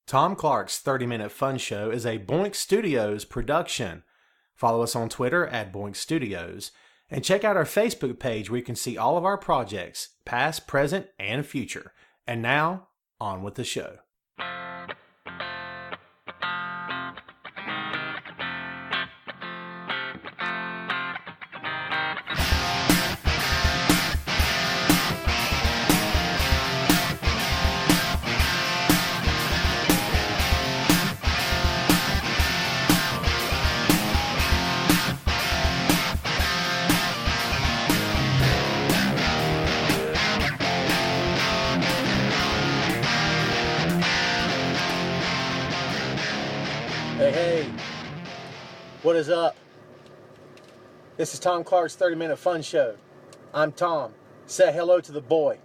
Tom Clark's 30-Minute Fun Show is a Boink Studios production. Follow us on Twitter at Boink Studios. And check out our Facebook page where you can see all of our projects, past, present, and future. And now, on with the show. Hey, what is up? This is Tom Clark's 30-Minute Fun Show. I'm Tom. Say hello to the boy.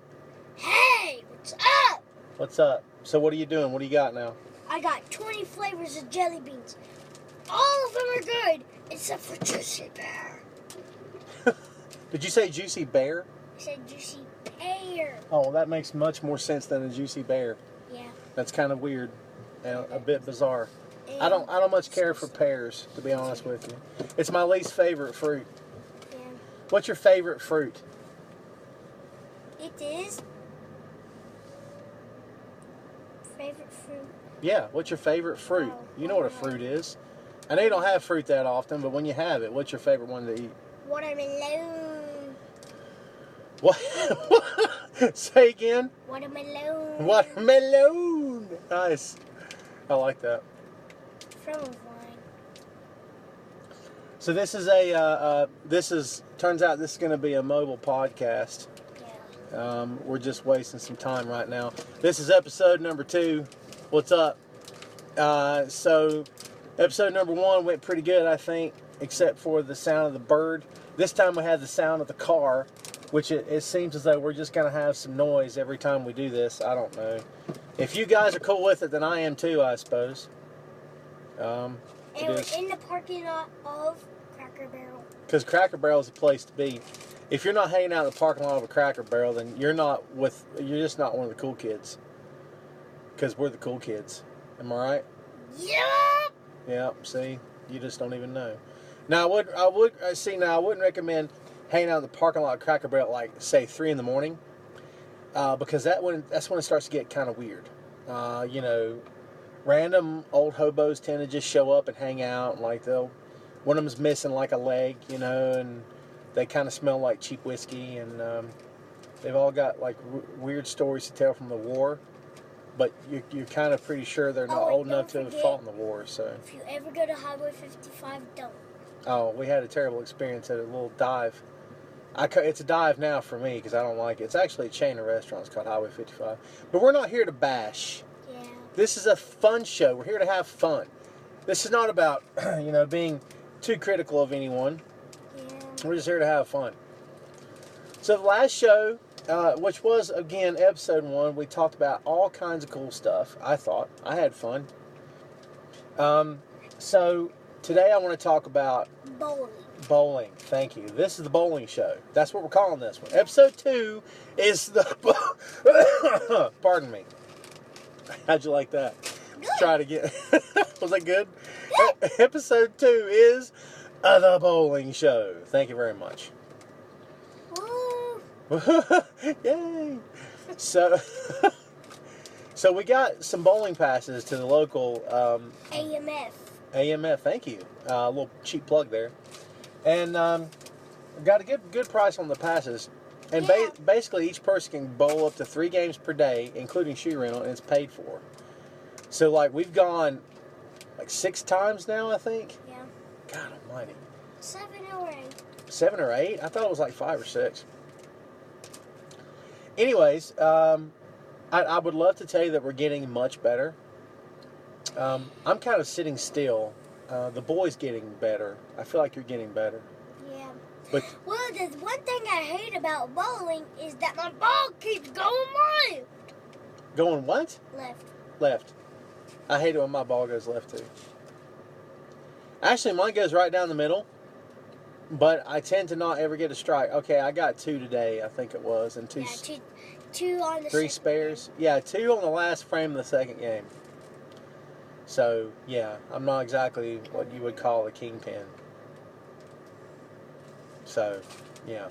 Hey, what's up? What's up? So what are you doing? What do you got now? I got 20 flavors of jelly beans. All of them are good, except for Juicy Bear. Did you say Juicy Bear? I said Juicy Pear. Oh, well, that makes much more sense than a Juicy Bear. Yeah. That's kind of weird and a bit bizarre. I don't much care for pears, to be honest with you. It's my least favorite fruit. Yeah. What's your favorite fruit? It is. Favorite fruit? Yeah, what's your favorite fruit? You know what a fruit is. I know you don't have fruit that often, but when you have it, what's your favorite one to eat? Watermelon. What? Say again? Watermelon. Watermelon. Nice. I like that. From a vine. So this is turns out this is going to be a mobile podcast. Yeah. We're just wasting some time right now. This is episode number 2. What's up? So episode number 1 went pretty good, I think, except for the sound of the bird. This time we had the sound of the car, which it seems as though we're just going to have some noise every time we do this. I don't know. If you guys are cool with it, then I am too, I suppose. And we're in the parking lot of Cracker Barrel. Because Cracker Barrel is the place to be. If you're not hanging out in the parking lot of a Cracker Barrel, then you're just not one of the cool kids. Because we're the cool kids. Am I right? Yep. Yeah. See, you just don't even know. Now I wouldn't recommend hanging out in the parking lot of Cracker Barrel at, like, say 3 in the morning, because that's when it starts to get kind of weird. Random old hobos tend to just show up and hang out, and like one of them's missing like a leg, and they kind of smell like cheap whiskey, and they've all got like weird stories to tell from the war, but you're kind of pretty sure they're not old enough to have fought in the war. So if you ever go to Highway 55, don't. Oh, we had a terrible experience at a little dive. It's a dive now for me because I don't like it. It's actually a chain of restaurants called Highway 55, but we're not here to bash. This is a fun show. We're here to have fun. This is not about, being too critical of anyone. Yeah. We're just here to have fun. So the last show, which was, again, episode 1, we talked about all kinds of cool stuff, I thought. I had fun. So today I want to talk about bowling. Thank you. This is the bowling show. That's what we're calling this one. Episode 2 is the... Pardon me. How'd you like that? Good. Let's try it again. Was that good? Episode 2 is the bowling show. Thank you very much. Woo. Yay! So we got some bowling passes to the local AMF. AMF. Thank you. A little cheap plug there, and got a good price on the passes. And basically, each person can bowl up to 3 games per day, including shoe rental, and it's paid for. So, like, we've gone, 6 times now, I think? Yeah. God almighty. 7 or 8. 7 or 8? I thought it was like 5 or 6. Anyways, I would love to tell you that we're getting much better. I'm kind of sitting still. The boy's getting better. I feel like you're getting better. Yeah. But, well, there's one thing I hate about bowling is that my ball keeps going left. Going what? Left. I hate it when my ball goes left, too. Actually, mine goes right down the middle. But I tend to not ever get a strike. Okay, I got 2 today, I think it was. And two on the 3 spares. game. Yeah, 2 on the last frame of the second game. So, yeah, I'm not exactly what you would call a kingpin. So, yeah.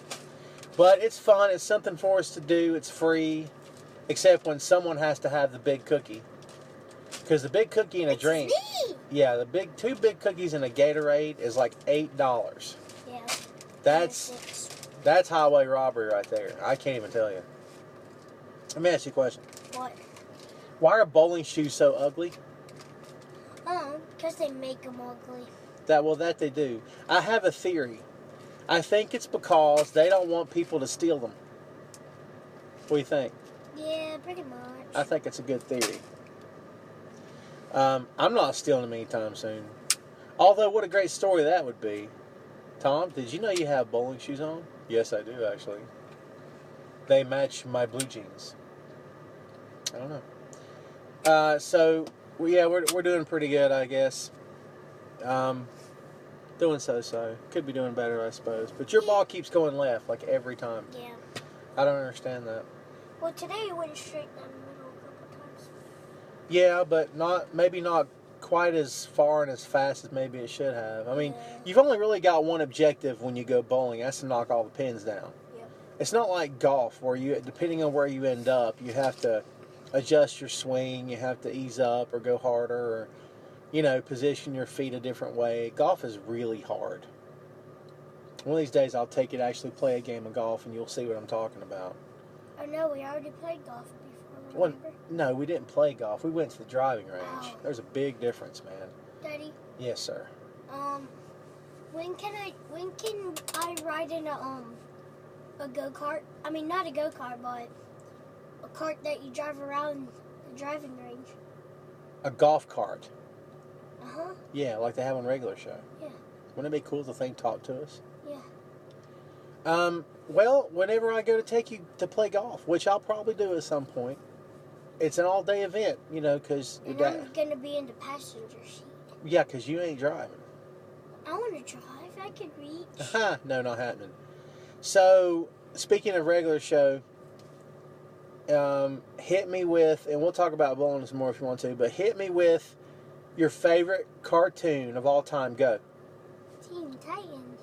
But it's fun. It's something for us to do. It's free. Except when someone has to have the big cookie. Because the big cookie and a drink. Me. Yeah, two big cookies and a Gatorade is like $8. Yeah. That's highway robbery right there. I can't even tell you. Let me ask you a question. What? Why are bowling shoes so ugly? Because they make them ugly. That they do. I have a theory. I think it's because they don't want people to steal them. What do you think? Yeah, pretty much. I think it's a good theory. I'm not stealing them anytime soon. Although, what a great story that would be. Tom, did you know you have bowling shoes on? Yes, I do, actually. They match my blue jeans. I don't know. So, we're doing pretty good, I guess. Doing so-so. Could be doing better, I suppose. But your ball keeps going left, like, every time. Yeah. I don't understand that. Well, today it went straight down the middle a couple times. Yeah, but maybe not quite as far and as fast as maybe it should have. I mean, Yeah. you've only really got one objective when you go bowling. That's to knock all the pins down. Yep. It's not like golf where you, depending on where you end up, you have to adjust your swing, you have to ease up or go harder, or, position your feet a different way. Golf is really hard. One of these days I'll take you to actually play a game of golf and you'll see what I'm talking about. Oh no, we already played golf before, Well, remember? no, we didn't play golf. We went to the driving range. Oh. There's a big difference, man. Daddy, Yes, sir. when can I ride in a go-kart? I mean, not a go-kart, but a cart that you drive around the driving range. A golf cart. Uh-huh. Yeah, like they have on regular show. Yeah. Wouldn't it be cool if the thing talked to us? Yeah. Well, whenever I go to take you to play golf, which I'll probably do at some point, it's an all-day event, because... And I'm going to be in the passenger seat. Yeah, because you ain't driving. I want to drive. I could reach. Aha, no, not happening. So, speaking of regular show, hit me with, and we'll talk about bowling some more if you want to, but hit me with your favorite cartoon of all time. Go. Teen Titans.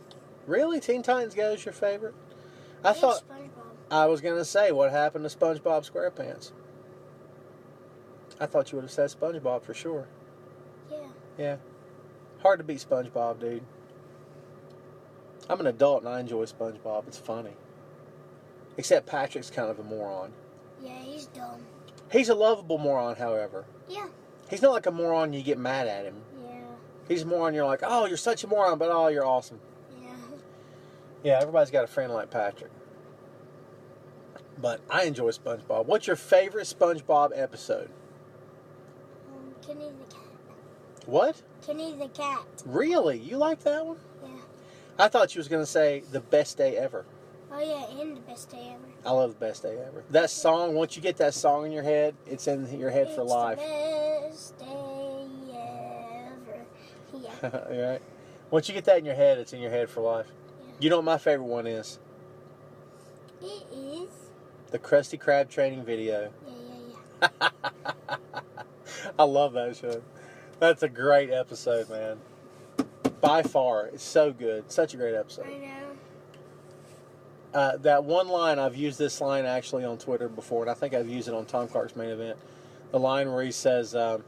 Really? Teen Titans Go is your favorite? I And thought... SpongeBob. I was going to say, what happened to SpongeBob SquarePants? I thought you would have said SpongeBob for sure. Yeah. Yeah. Hard to beat SpongeBob, dude. I'm an adult and I enjoy SpongeBob. It's funny. Except Patrick's kind of a moron. Yeah, he's dumb. He's a lovable moron, however. Yeah. He's not like a moron you get mad at him. Yeah. He's a moron you're like, oh, you're such a moron, but oh, you're awesome. Yeah. Yeah, everybody's got a friend like Patrick. But I enjoy SpongeBob. What's your favorite SpongeBob episode? Kenny the Cat. What? Kenny the Cat. Really? You like that one? Yeah. I thought you was going to say the best day ever. Oh yeah, and the best day ever. I love the best day ever. That song, once you get that song in your head, it's in your head for life. It's the best day ever. Yeah. All right. Once you get that in your head, it's in your head for life. Yeah. You know what my favorite one is? It is. The Krusty Krab training video. Yeah. I love that show. That's a great episode, man. By far, it's so good. Such a great episode. I know. That one line, I've used this line actually on Twitter before, and I think I've used it on Tom Clark's Main Event. The line where he says, Mr.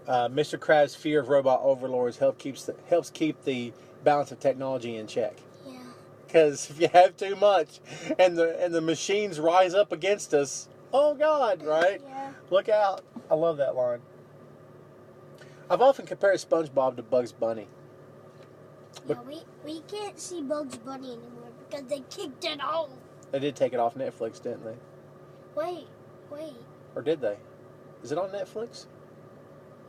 Krabs' fear of robot overlords helps keep the balance of technology in check. Yeah. Because if you have too much and the machines rise up against us, oh God, right? Yeah. Look out. I love that line. I've often compared SpongeBob to Bugs Bunny. Yeah, we can't see Bugs Bunny anymore because they kicked it off. They did take it off Netflix, didn't they? Wait. Or did they? Is it on Netflix?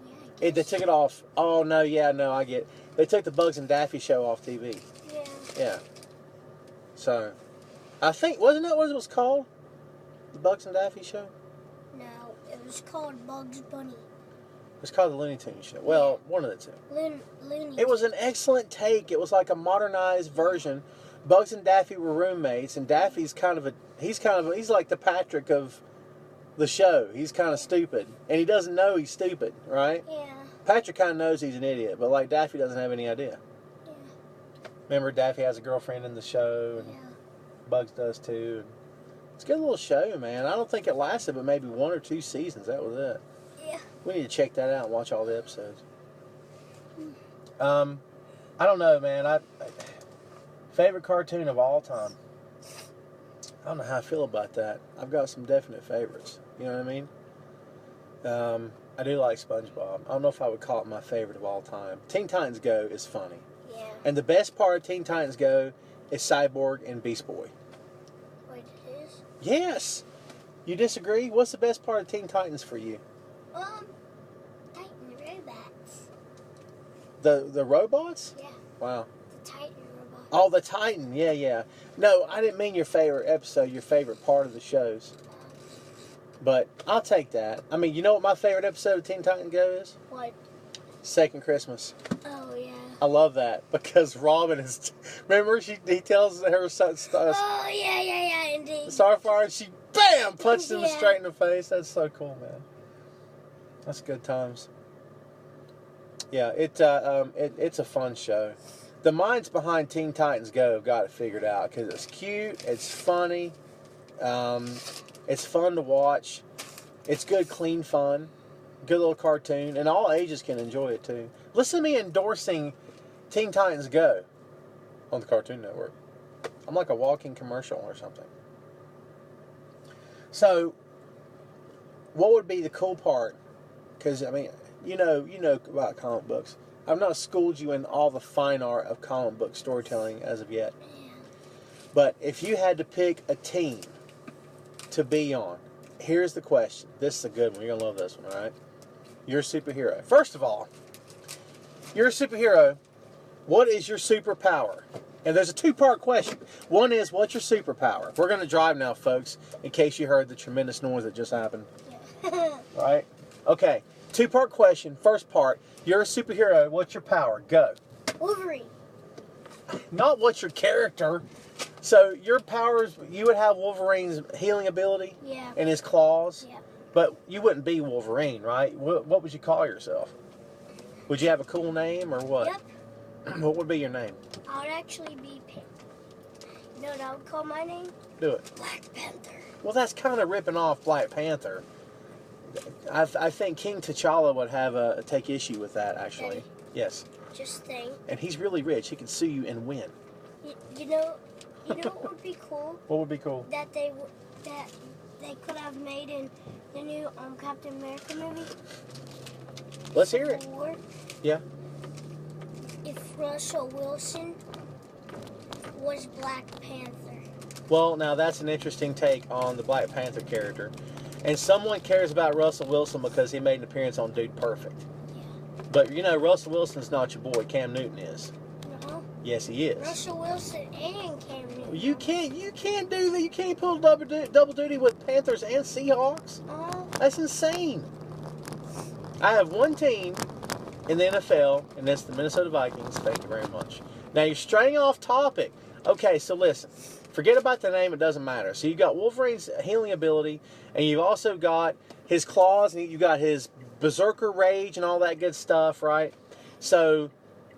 Yeah, I guess. They took it off. Oh, no, I get it. They took the Bugs and Daffy show off TV. Yeah. Yeah. So, I think, wasn't that what it was called? The Bugs and Daffy show? No, it was called Bugs Bunny. It was called the Looney Tunes show. Well, one of the two. Looney. It was an excellent take. It was like a modernized version. Bugs and Daffy were roommates, and Daffy's he's like the Patrick of the show. He's kind of stupid. And he doesn't know he's stupid, right? Yeah. Patrick kind of knows he's an idiot, but like Daffy doesn't have any idea. Yeah. Remember, Daffy has a girlfriend in the show, and Yeah. Bugs does too. It's a good little show, man. I don't think it lasted but maybe 1 or 2 seasons. That was it. Yeah. We need to check that out and watch all the episodes. I don't know, man. Favorite cartoon of all time. I don't know how I feel about that. I've got some definite favorites. You know what I mean? I do like SpongeBob. I don't know if I would call it my favorite of all time. Teen Titans Go is funny. Yeah. And the best part of Teen Titans Go is Cyborg and Beast Boy. Wait, it is? Yes! You disagree? What's the best part of Teen Titans for you? Titan robots. The robots? Yeah. Wow. The Titan robots. Oh, the Titan. Yeah, yeah. No, I didn't mean your favorite episode, your favorite part of the shows. But I'll take that. I mean, you know what my favorite episode of Teen Titans Go is? What? Second Christmas. Oh, yeah. I love that because Robin is. Remember, he tells her Oh, yeah, indeed. Starfire, and she bam punched him Yeah. straight in the face. That's so cool, man. That's good times. Yeah, it's a fun show. The minds behind Teen Titans Go have got it figured out because it's cute, it's funny, it's fun to watch, it's good, clean fun, good little cartoon, and all ages can enjoy it too. Listen to me endorsing Teen Titans Go on the Cartoon Network. I'm like a walking commercial or something. So, what would be the cool part? Because I mean, you know about comic books. I've not schooled you in all the fine art of comic book storytelling as of yet. Yeah. But if you had to pick a team to be on, here's the question. This is a good one. You're going to love this one, all right? You're a superhero. First of all, you're a superhero. What is your superpower? And there's a 2-part question. One is, what's your superpower? We're going to drive now, folks, in case you heard the tremendous noise that just happened. Yeah. Right? Okay. 2-part question. First part, you're a superhero. What's your power? Go. Wolverine. Not what's your character. So your powers, you would have Wolverine's healing ability Yeah. and his claws. Yeah. But you wouldn't be Wolverine, right? What would you call yourself? Would you have a cool name or what? Yep. What would be your name? I would actually be Pink. You know what I would call my name? Do it. Black Panther. Well, that's kind of ripping off Black Panther. I think King T'Challa would have take issue with that, actually. Daddy. Yes. Just think. And he's really rich. He could sue you and win. You know what would be cool? What would be cool? That they could have made in the new Captain America movie. Let's hear it. Civil War. Yeah. If Russell Wilson was Black Panther. Well, now that's an interesting take on the Black Panther character. And someone cares about Russell Wilson because he made an appearance on Dude Perfect. Yeah. But, Russell Wilson's not your boy. Cam Newton is. No. Yes, he is. Russell Wilson and Cam Newton. You can't do that. You can't pull double duty with Panthers and Seahawks. That's insane. I have one team in the NFL, and that's the Minnesota Vikings. Thank you very much. Now, you're straying off topic. Okay, so listen. Forget about the name. It doesn't matter. So you got Wolverine's healing ability, and you've also got his claws, and you got his berserker rage and all that good stuff, right? So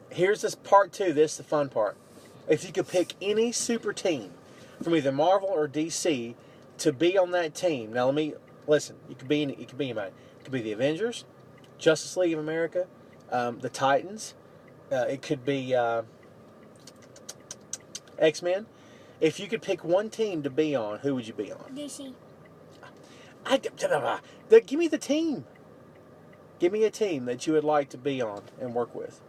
here's this part 2. This is the fun part. If you could pick any super team from either Marvel or DC to be on that team. Now let me listen. You could be anybody. It could be the Avengers, Justice League of America, the Titans. It could be X-Men. If you could pick one team to be on, who would you be on? DC. Give me the team. Give me a team that you would like to be on and work with.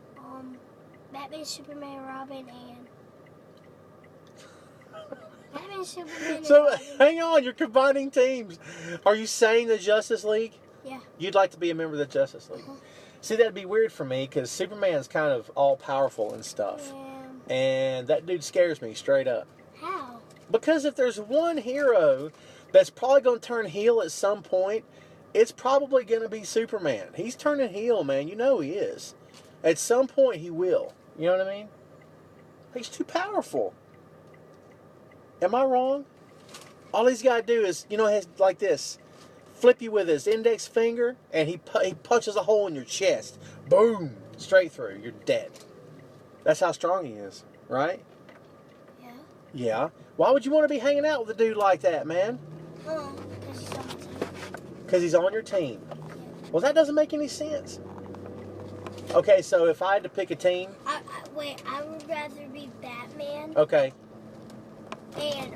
Batman, Superman, Robin, and Batman, Superman. So Robin. hang on, you're combining teams. Are you saying the Justice League? Yeah. You'd like to be a member of the Justice League. See, that'd be weird for me because Superman's kind of all powerful and stuff, and that dude scares me straight up. How? Because if there's one hero that's probably going to turn heel at some point, it's probably going to be Superman. He's turning heel, man. You know he is. At some point, he will. You know what I mean? He's too powerful. Am I wrong? All he's got to do is, has like this. flip you with his index finger, and he punches a hole in your chest. Boom! Straight through. You're dead. That's how strong he is, right? Yeah. Yeah. Why would you want to be hanging out with a dude like that, man? Because he's on my team. Because he's on your team. Well, that doesn't make any sense. Okay, so if I had to pick a team... I would rather be Batman. Okay. And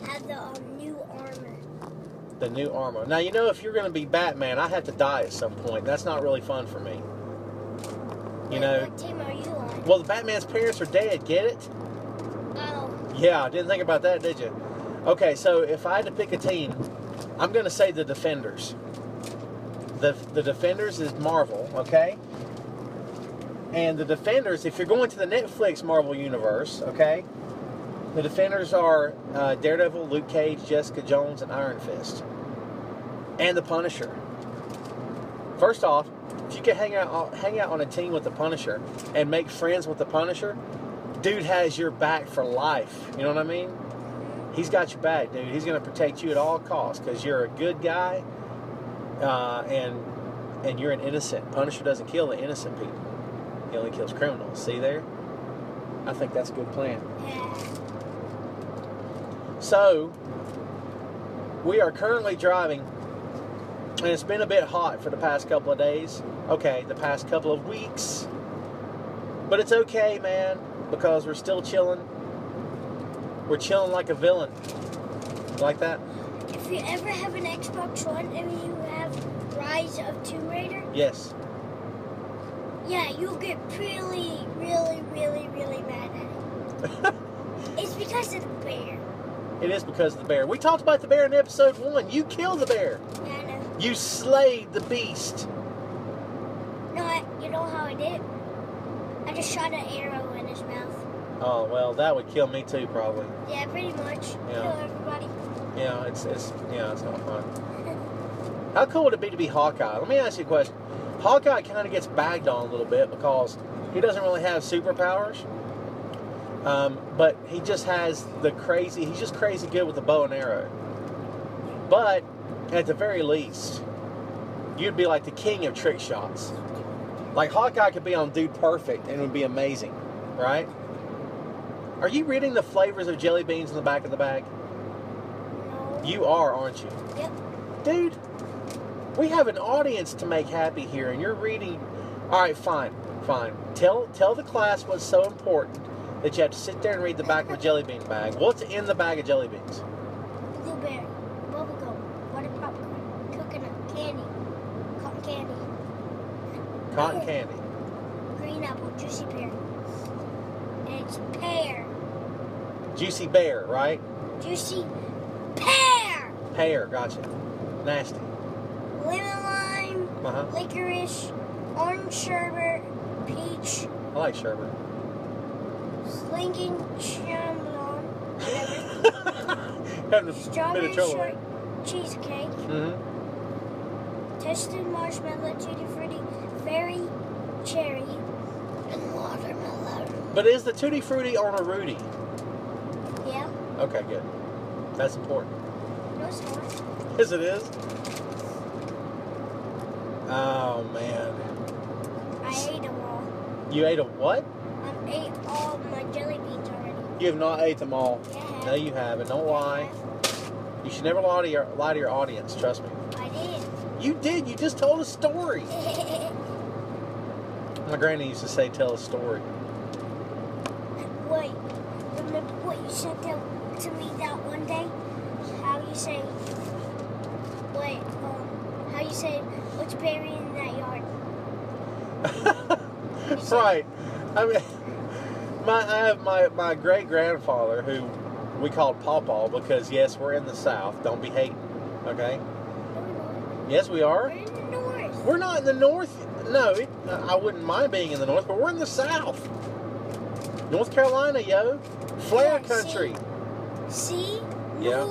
have the new armor. The new armor. Now, you know, if you're going to be Batman, I have to die at some point. That's not really fun for me. You know? What team are you on? Well, the Batman's parents are dead. Get it? Oh. Yeah, didn't think about that, did you? Okay, so if I had to pick a team, I'm going to say the Defenders. The Defenders is Marvel, okay? And the Defenders, if you're going to the Netflix Marvel universe, okay, the Defenders are Daredevil, Luke Cage, Jessica Jones, and Iron Fist. And the Punisher. First off, if you could hang out on a team with the Punisher and make friends with the Punisher, dude has your back for life. You know what I mean? He's got your back, dude. He's going to protect you at all costs because you're a good guy and you're an innocent. Punisher doesn't kill the innocent people. He only kills criminals. See there? I think that's a good plan. Yeah. So, we are currently driving, and it's been a bit hot for the past couple of days. Okay, the past couple of weeks. But it's okay, man, because we're still chilling. We're chilling like a villain. Like that? If you ever have an Xbox One and you have Rise of Tomb Raider, Yes. yeah, you'll get really, really, really, really mad at it. It's because of the bear. It is because of the bear. We talked about the bear in episode 1. You killed the bear. Yeah, I know. You slayed the beast. No, you know how I did? I just shot an arrow in his mouth. Oh, well, that would kill me too, probably. Yeah, pretty much. Yeah. Kill everybody. Yeah, it's not fun. How cool would it be to be Hawkeye? Let me ask you a question. Hawkeye kind of gets bagged on a little bit because he doesn't really have superpowers. But he just has he's just crazy good with the bow and arrow. But, at the very least, you'd be like the king of trick shots. Like, Hawkeye could be on Dude Perfect and it would be amazing, right? Are you reading the flavors of jelly beans in the back of the bag? No. You are, aren't you? Yep. Dude, we have an audience to make happy here, and you're reading... Alright, fine. Tell the class what's so important that you have to sit there and read the back of a jelly bean bag. What's in the bag of jelly beans? Blueberry, bubblegum, water popcorn, coconut, candy, cotton candy. Cotton candy. Green apple, juicy pear. And it's pear. Juicy bear, right? Juicy pear! Pear, gotcha. Nasty. Lemon lime, Uh-huh. licorice, orange sherbet, peach, I like sherbet. slinging champion, Having a bit of strawberry trouble. short cheesecake, Mm-hmm. toasted marshmallow, tutti frutti, berry, cherry, and watermelon. But is the Tutti Frutti on a Rudy? Yeah, Okay, good. That's important. no, it's not. Yes, it is. Oh, man. I ate them all. You ate a what? I ate all my jelly beans already. You have not ate them all. Yeah. No, you haven't. Don't lie. You should never lie to your audience. Trust me. I did. You did. You just told a story. My granny used to say, "Tell a story." Wait, remember what you said to me that one day? How you say, how you say, what's buried in that yard? Right. I mean, I have my great grandfather who we called Pawpaw because yes, we're in the South. Don't be hating. Okay. No, we're not. Yes, we We're are. in the north. We're not in the North. No, I wouldn't mind being in the North, but we're in the South. North Carolina, yo. Flare Yeah, country. See? Yeah.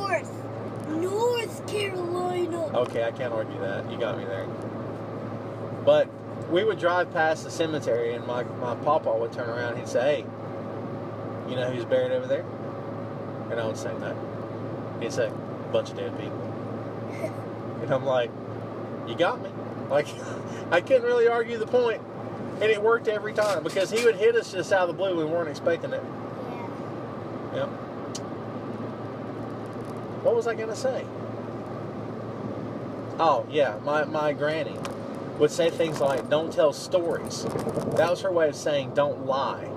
North Carolina. Okay, I can't argue that. You got me there. But we would drive past the cemetery, and my pawpaw would turn around and he'd say, "Hey, you know who's buried over there?" And I would say, "No." He'd say, "A bunch of dead people." And I'm like, you got me. Like, I couldn't really argue the point. And it worked every time because he would hit us just out of the blue. We weren't expecting it. Yeah. Yep. What was I going to say? Oh, yeah. My granny would say things like, don't tell stories. That was her way of saying, don't lie.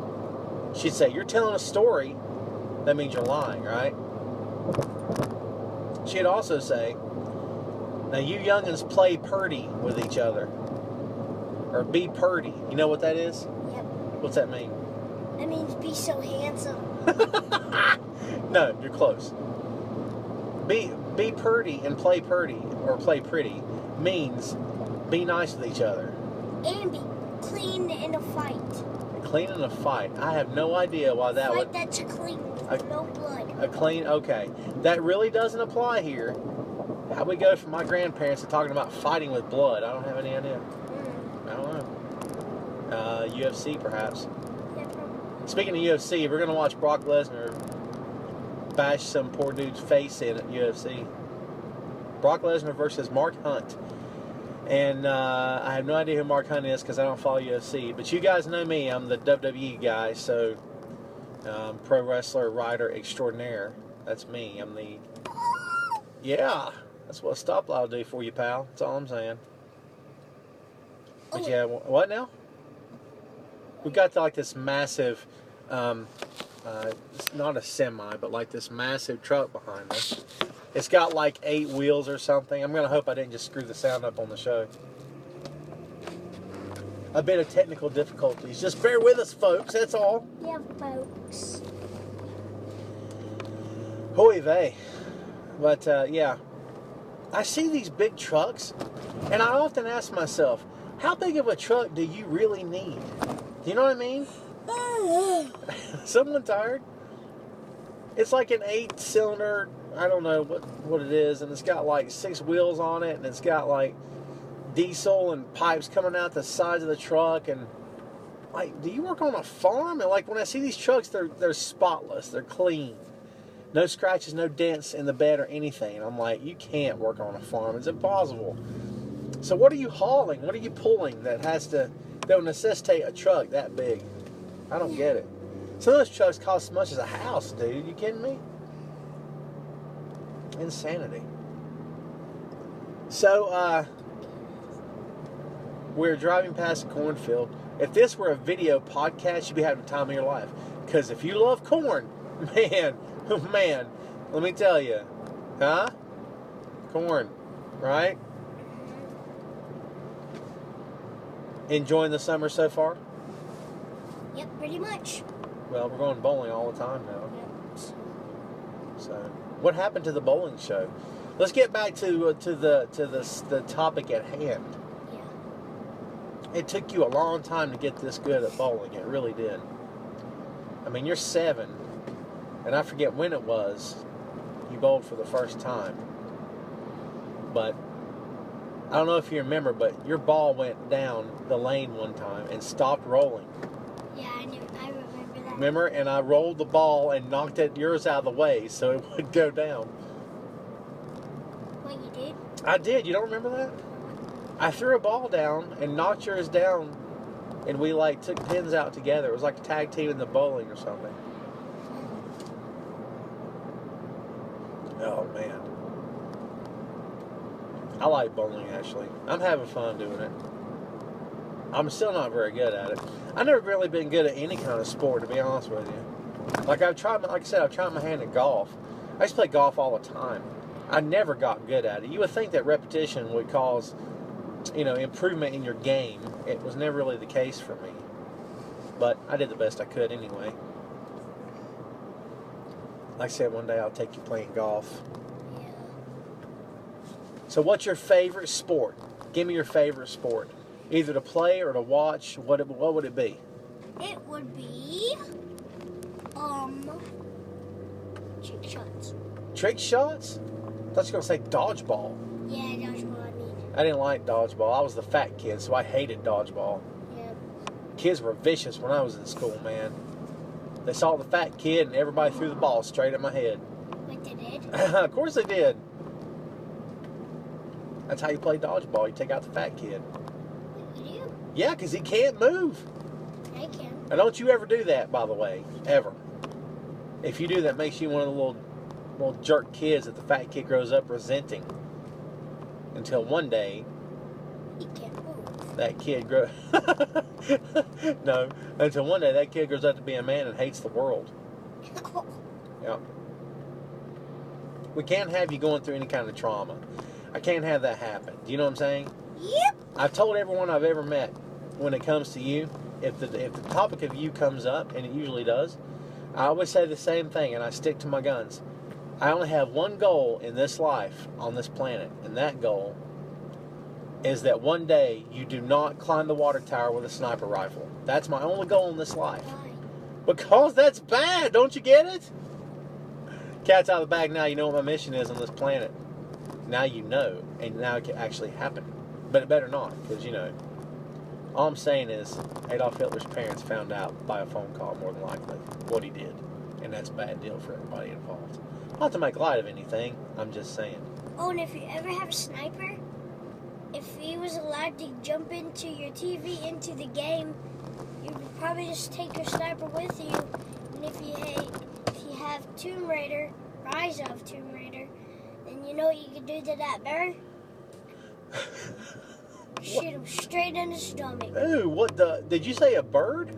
She'd say, you're telling a story. That means you're lying, right? She'd also say, now you youngins play purdy with each other. Or be purdy. You know what that is? Yep. What's that mean? That means be so handsome. No, you're close. Be purdy and play purdy, or play pretty, means be nice with each other. And be clean in a fight. Clean in a fight. I have no idea why that would... Fight that's clean, with no blood. A clean, okay. That really doesn't apply here. How we go from my grandparents to talking about fighting with blood? I don't have any idea. I don't know. UFC, perhaps. Yeah, probably. Speaking of UFC, we're going to watch Brock Lesnar bash some poor dude's face in at UFC. Brock Lesnar versus Mark Hunt. And I have no idea who Mark Hunt is because I don't follow UFC. But you guys know me. I'm the WWE guy. So, pro wrestler, writer extraordinaire. That's me. I'm the... Yeah. That's what a stoplight will do for you, pal. That's all I'm saying. But yeah, what now? We've got like this massive... it's not a semi, but like this massive truck behind us. It's got like 8 wheels or something. I'm going to hope I didn't just screw the sound up on the show. A bit of technical difficulties. Just bear with us, folks. That's all. Yeah, folks. Hoy vey. But yeah, I see these big trucks, and I often ask myself, how big of a truck do you really need? You know what I mean? Someone tired? It's like an 8-cylinder, I don't know what it is, and it's got like 6 wheels on it, and it's got like diesel and pipes coming out the sides of the truck, and like, do you work on a farm? And like, when I see these trucks, they're spotless, they're clean. No scratches, no dents in the bed or anything. And I'm like, you can't work on a farm, it's impossible. So what are you hauling? What are you pulling that will necessitate a truck that big? I don't get it. Some of those trucks cost as much as a house, dude. You kidding me? Insanity. So, we're driving past a cornfield. If this were a video podcast, you'd be having the time of your life. Because if you love corn, man, let me tell you. Huh? Corn, right? Enjoying the summer so far? Yep, pretty much. Well, we're going bowling all the time now. Yep. So, what happened to the bowling show? Let's get back to the topic at hand. Yeah. It took you a long time to get this good at bowling. It really did. I mean, you're 7, and I forget when it was you bowled for the first time. But I don't know if you remember, but your ball went down the lane one time and stopped rolling. Yeah, I remember that. Remember? And I rolled the ball and knocked yours out of the way so it would go down. What, you did? I did. You don't remember that? I threw a ball down and knocked yours down, and we like took pins out together. It was like a tag team in the bowling or something. Oh, man. I like bowling, actually. I'm having fun doing it. I'm still not very good at it. I've never really been good at any kind of sport, to be honest with you. Like I said, I've tried my hand at golf. I used to play golf all the time. I never got good at it. You would think that repetition would cause, improvement in your game. It was never really the case for me. But I did the best I could anyway. Like I said, one day I'll take you playing golf. Yeah. So what's your favorite sport? Give me your favorite sport. Either to play or to watch. What would it be? It would be, trick shots. Trick shots? I thought you were going to say dodgeball. Yeah, dodgeball, I mean. I didn't like dodgeball. I was the fat kid, so I hated dodgeball. Yeah. Kids were vicious when I was in school, man. They saw the fat kid and everybody threw the ball straight at my head. Wait, they did? Of course they did. That's how you play dodgeball. You take out the fat kid. You do? Yeah, because he can't move. I can. And don't you ever do that, by the way. Ever. If you do, that makes you one of the little jerk kids that the fat kid grows up resenting. Until one day, He can't move. that kid grows... No. Until one day, that kid grows up to be a man and hates the world. Yeah. We can't have you going through any kind of trauma. I can't have that happen. Do you know what I'm saying? Yep. I've told everyone I've ever met, when it comes to you, if the topic of you comes up, and it usually does, I always say the same thing, and I stick to my guns. I only have one goal in this life, on this planet, and that goal is that one day you do not climb the water tower with a sniper rifle. That's my only goal in this life. Why? Because that's bad, don't you get it? Cat's out of the bag now, you know what my mission is on this planet. Now you know, and now it can actually happen. But it better not, because, you know, all I'm saying is Adolf Hitler's parents found out by a phone call, more than likely, what he did. And that's a bad deal for everybody involved. Not to make light of anything, I'm just saying. Oh, and if you ever have a sniper, if he was allowed to jump into your TV, into the game, you would probably just take your sniper with you. And if you have Tomb Raider, Rise of Tomb Raider, then you know what you can do to that bear? Shoot him straight in the stomach. Ooh, what the... Did you say a bird?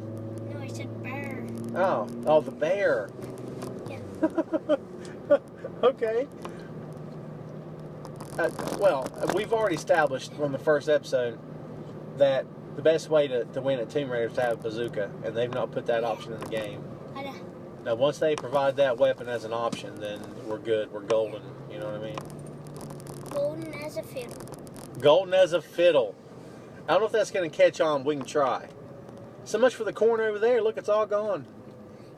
No, I said bear. Oh, the bear. Yeah. Okay. Well, we've already established from the first episode that the best way to win at Tomb Raider is to have a bazooka, and they've not put that option in the game. I know. Now, once they provide that weapon as an option, then we're good. We're golden. You know what I mean? Golden as a fiddle. Golden as a fiddle. I don't know if that's going to catch on. We can try. So much for the corn over there. Look, it's all gone.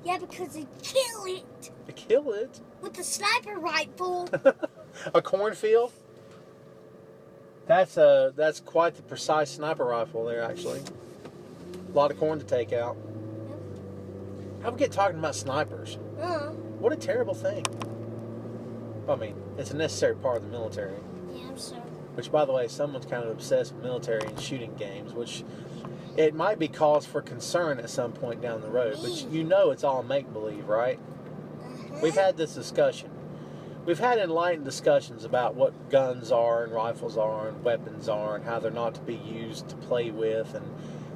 Yeah, because they kill it To kill it. with a sniper rifle. A cornfield? That's quite the precise sniper rifle there, actually. A lot of corn to take out. How we get talking about snipers? What a terrible thing. I mean, it's a necessary part of the military. Yeah, I'm sorry. Which, by the way, someone's kind of obsessed with military and shooting games, which it might be cause for concern at some point down the road. But you know it's all make-believe, right? We've had this discussion. We've had enlightened discussions about what guns are and rifles are and weapons are and how they're not to be used to play with and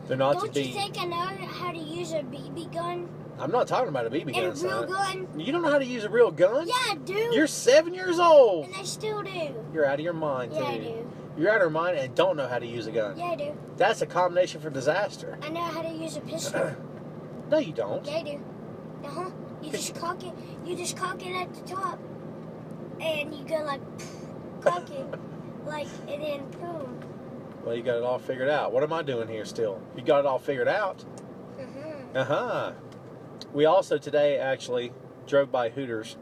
they're not to be... Don't you think I know how to use a BB gun? I'm not talking about a BB gun, And a real son. gun? You don't know how to use a real gun? Yeah, I do. You're 7 years old. And I still do. You're out of your mind, too. Yeah, I do. You're out of your mind and don't know how to use a gun. Yeah, I do. That's a combination for disaster. I know how to use a pistol. No, you don't. Yeah, I do. Uh-huh. You just cock it. You just cock it at the top. And you go like, cock it. Like, and then boom. Well, you got it all figured out. What am I doing here still? You got it all figured out? Uh-huh. We also today actually drove by Hooters,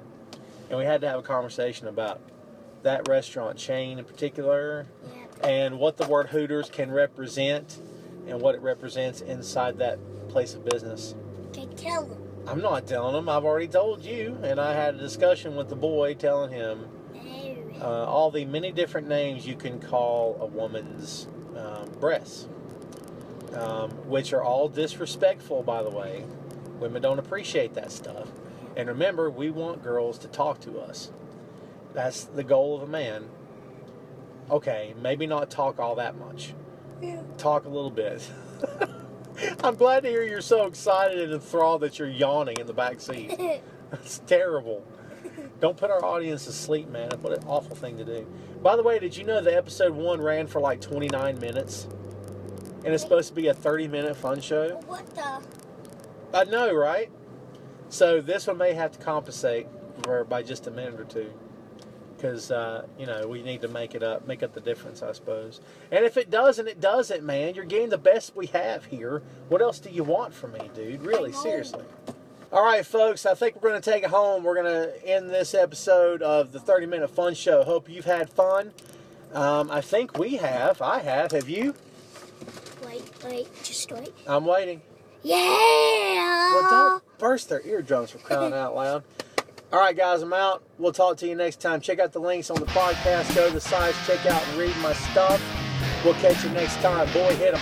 and we had to have a conversation about that restaurant chain in particular, Yeah. and what the word Hooters can represent, and what it represents inside that place of business. Okay, tell them. I'm not telling them. I've already told you, and I had a discussion with the boy telling him all the many different names you can call a woman's breasts, which are all disrespectful, by the way. Women don't appreciate that stuff. And remember, we want girls to talk to us. That's the goal of a man. Okay, maybe not talk all that much. Yeah. Talk a little bit. I'm glad to hear you're so excited and enthralled that you're yawning in the back seat. That's terrible. Don't put our audience to sleep, man. What an awful thing to do. By the way, did you know that episode 1 ran for like 29 minutes? And it's supposed to be a 30-minute fun show? What the? I know, right? So this one may have to compensate by just a minute or two. Because, you know, we need to make up the difference, I suppose. And if it doesn't, it doesn't, man. You're getting the best we have here. What else do you want from me, dude? Really, seriously. All right, folks, I think we're going to take it home. We're going to end this episode of the 30-minute fun show. Hope you've had fun. I think we have. I have. Have you? Wait, just wait. I'm waiting. Yeah! Well, don't burst their eardrums for crying out loud. All right, guys, I'm out. We'll talk to you next time. Check out the links on the podcast. Go to the sites. Check out and read my stuff. We'll catch you next time. Boy, hit 'em.